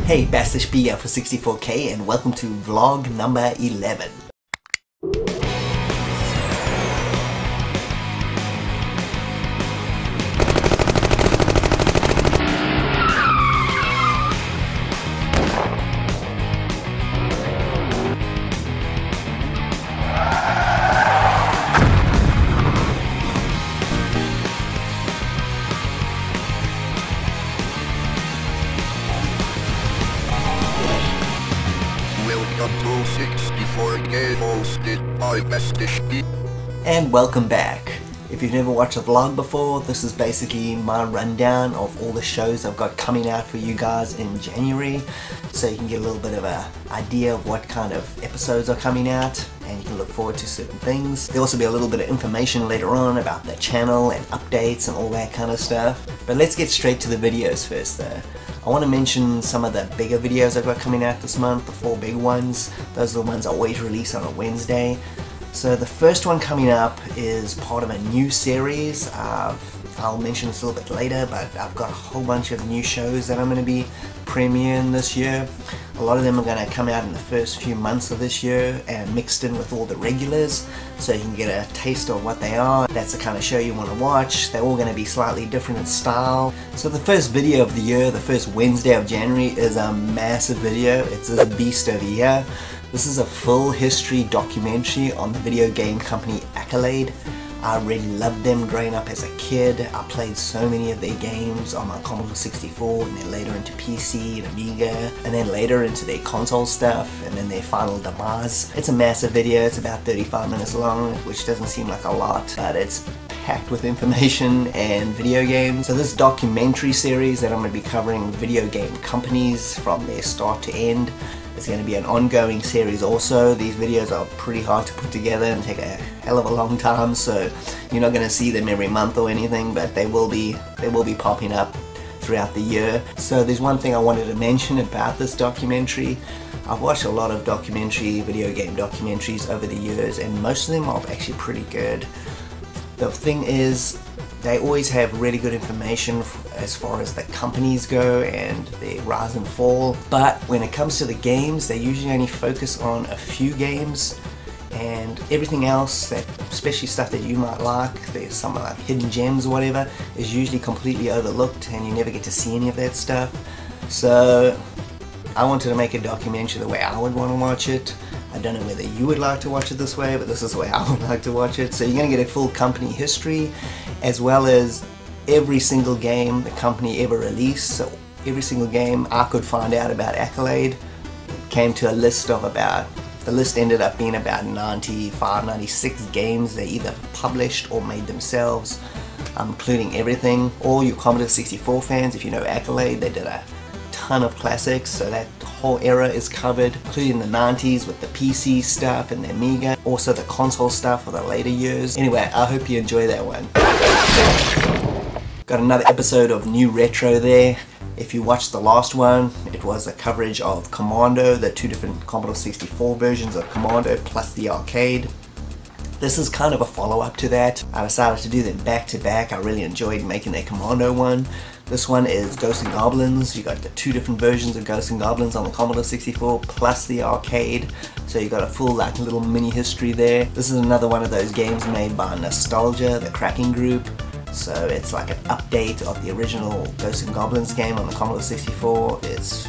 Hey, Bastish B for 64K and welcome to vlog number 11. Welcome to 64K hosted by Bastish B. And welcome back. If you've never watched a vlog before, this is basically my rundown of all the shows I've got coming out for you guys in January, so you can get a little bit of an idea of what kind of episodes are coming out and you can look forward to certain things. There'll also be a little bit of information later on about the channel and updates and all that kind of stuff. But let's get straight to the videos first though. I want to mention some of the bigger videos I've got coming out this month, the 4 big ones. Those are the ones I always release on a Wednesday. So the first one coming up is part of a new series. I'll mention this a little bit later, but I've got a whole bunch of new shows that I'm going to be premiering this year. A lot of them are going to come out in the first few months of this year and mixed in with all the regulars, so you can get a taste of what they are. That's the kind of show you want to watch. They're all going to be slightly different in style. So the first video of the year, the first Wednesday of January, is a massive video. It's this beast over here. This is a full history documentary on the video game company Accolade. I really loved them growing up as a kid. I played so many of their games on my Commodore 64 and then later into PC and Amiga and then later into their console stuff and then their final demise. It's a massive video. It's about 35 minutes long, which doesn't seem like a lot, but it's packed with information and video games. So this documentary series that I'm going to be covering video game companies from their start to end. It's going to be an ongoing series also. These videos are pretty hard to put together and take a hell of a long time, so you're not going to see them every month or anything, but they will be popping up throughout the year. So there's one thing I wanted to mention about this documentary. I've watched a lot of video game documentaries over the years, and most of them are actually pretty good. The thing is, they always have really good information as far as the companies go and their rise and fall, but when it comes to the games, they usually only focus on a few games, and everything else, that especially stuff that you might like, there's some like hidden gems or whatever, is usually completely overlooked and you never get to see any of that stuff. So I wanted to make a documentary the way I would want to watch it. I don't know whether you would like to watch it this way, but this is the way I would like to watch it. So you're going to get a full company history, as well as every single game the company ever released. So every single game I could find out about Accolade came to a list of the list ended up being about 95, 96 games they either published or made themselves, including everything. All you Commodore 64 fans, if you know Accolade, they did a ton of classics, so that whole era is covered, including the 90s with the PC stuff and the Amiga, also the console stuff for the later years. Anyway, I hope you enjoy that one. Got another episode of New Retro there. If you watched the last one, it was a coverage of Commando, the 2 different Commodore 64 versions of Commando plus the arcade. This is kind of a follow-up to that. I decided to do them back to back. I really enjoyed making that Commando one. This one is Ghosts and Goblins. You got the 2 different versions of Ghosts and Goblins on the Commodore 64 plus the arcade. So you got a full like little mini history there. This is another one of those games made by Nostalgia, the Cracking Group. So it's like an update of the original Ghosts and Goblins game on the Commodore 64. It's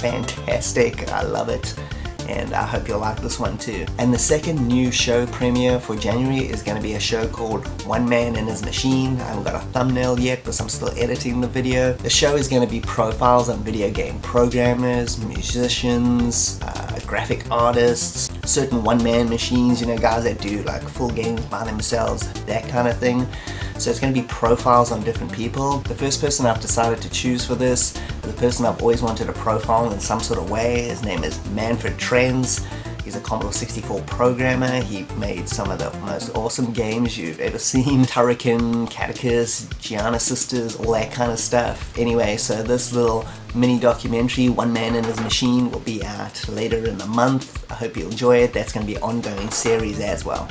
fantastic. I love it. And I hope you'll like this one too. And the second new show premiere for January is going to be a show called One Man and His Machine. I haven't got a thumbnail yet because I'm still editing the video. The show is going to be profiles on video game programmers, musicians, graphic artists, certain one-man machines, you know, guys that do like full games by themselves, that kind of thing. So it's going to be profiles on different people. The first person I've decided to choose for this is the person I've always wanted to profile in some sort of way. His name is Manfred Trenz. He's a Commodore 64 programmer. He made some of the most awesome games you've ever seen. Turrican, Catechus, Gianna Sisters, all that kind of stuff. Anyway, so this little mini documentary, One Man and His Machine, will be out later in the month. I hope you enjoy it. That's going to be an ongoing series as well.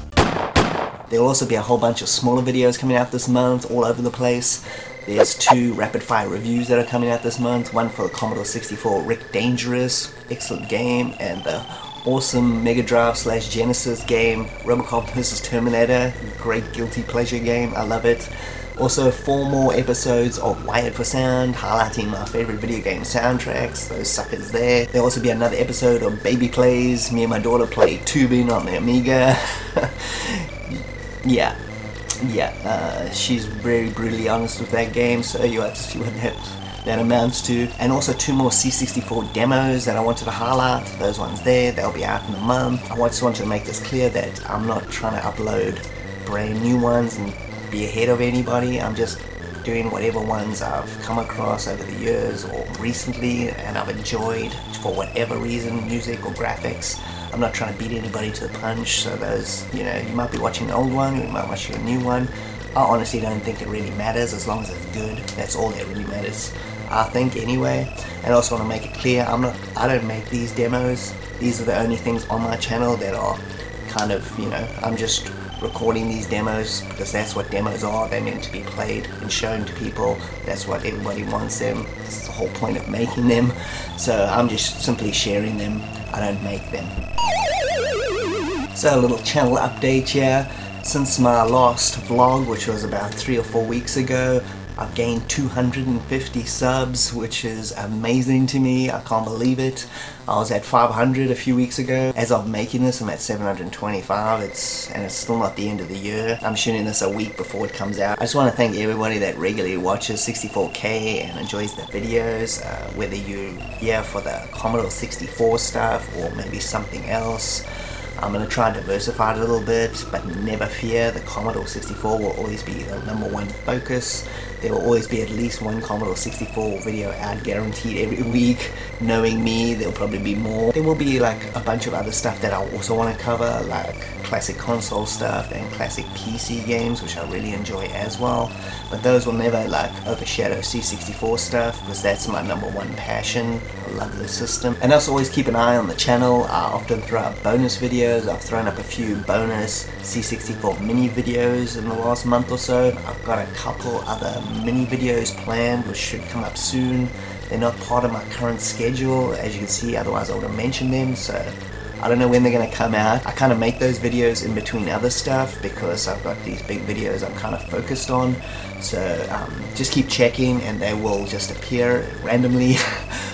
There will also be a whole bunch of smaller videos coming out this month all over the place. There's 2 rapid fire reviews that are coming out this month. One for the Commodore 64 Rick Dangerous, excellent game, and the awesome Mega Drive / Genesis game RoboCop vs Terminator, great guilty pleasure game, I love it. Also 4 more episodes of Wired for Sound, highlighting my favorite video game soundtracks, those suckers there. There'll also be another episode of Baby Plays. Me and my daughter play tubing on the Amiga. She's very brutally honest with that game, so you have to see what that amounts to. And also 2 more C64 demos that I wanted to highlight, those ones there, they'll be out in a month. I just wanted to make this clear that I'm not trying to upload brand new ones and be ahead of anybody. I'm just doing whatever ones I've come across over the years or recently and I've enjoyed for whatever reason, music or graphics. I'm not trying to beat anybody to the punch, so those, you know, you might be watching an old one, you might be watching a new one. I honestly don't think it really matters as long as it's good. That's all that really matters, I think, anyway. And I also want to make it clear, I don't make these demos. These are the only things on my channel that are kind of, you know, I'm just recording these demos because that's what demos are. They're meant to be played and shown to people. That's what everybody wants them. That's the whole point of making them. So I'm just simply sharing them. I don't make them. So a little channel update here. Since my last vlog, which was about 3 or 4 weeks ago, I've gained 250 subs, which is amazing to me. I can't believe it. I was at 500 a few weeks ago. As of making this, I'm at 725. And it's still not the end of the year. I'm shooting this a week before it comes out. I just want to thank everybody that regularly watches 64K and enjoys the videos, whether you're here for the Commodore 64 stuff or maybe something else. I'm going to try and diversify it a little bit, but never fear, the Commodore 64 will always be the #1 focus. There will always be at least one Commodore 64 video out guaranteed every week. Knowing me, there'll probably be more. There will be like a bunch of other stuff that I also want to cover, like classic console stuff and classic PC games, which I really enjoy as well. But those will never like overshadow C64 stuff, because that's my #1 passion. I love the system. And also always keep an eye on the channel. I often throw up bonus videos. I've thrown up a few bonus C64 mini videos in the last month or so. I've got a couple other mini videos planned which should come up soon. They're not part of my current schedule, as you can see, otherwise I would have mentioned them, so I don't know when they're going to come out. I kind of make those videos in between other stuff because I've got these big videos I'm kind of focused on. So just keep checking and they will just appear randomly.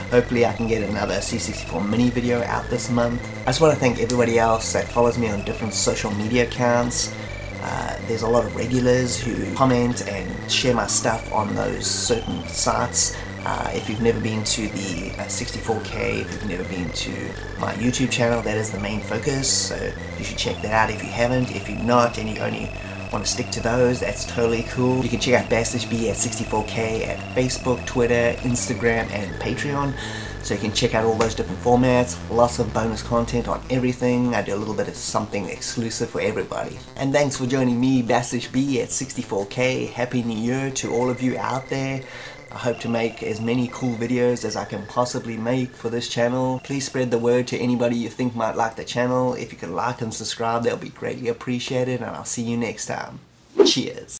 Hopefully I can get another C64 mini video out this month. I just want to thank everybody else that follows me on different social media accounts. There's a lot of regulars who comment and share my stuff on those certain sites. If you've never been to the 64K, if you've never been to my YouTube channel, that is the main focus, so you should check that out if you haven't. If you're not and you only want to stick to those, that's totally cool. You can check out BastishB at 64K at Facebook, Twitter, Instagram and Patreon. So you can check out all those different formats, lots of bonus content on everything. I do a little bit of something exclusive for everybody. And thanks for joining me, BastishB at 64K. Happy New Year to all of you out there. I hope to make as many cool videos as I can possibly make for this channel. Please spread the word to anybody you think might like the channel. If you could like and subscribe, that would be greatly appreciated, and I'll see you next time. Cheers.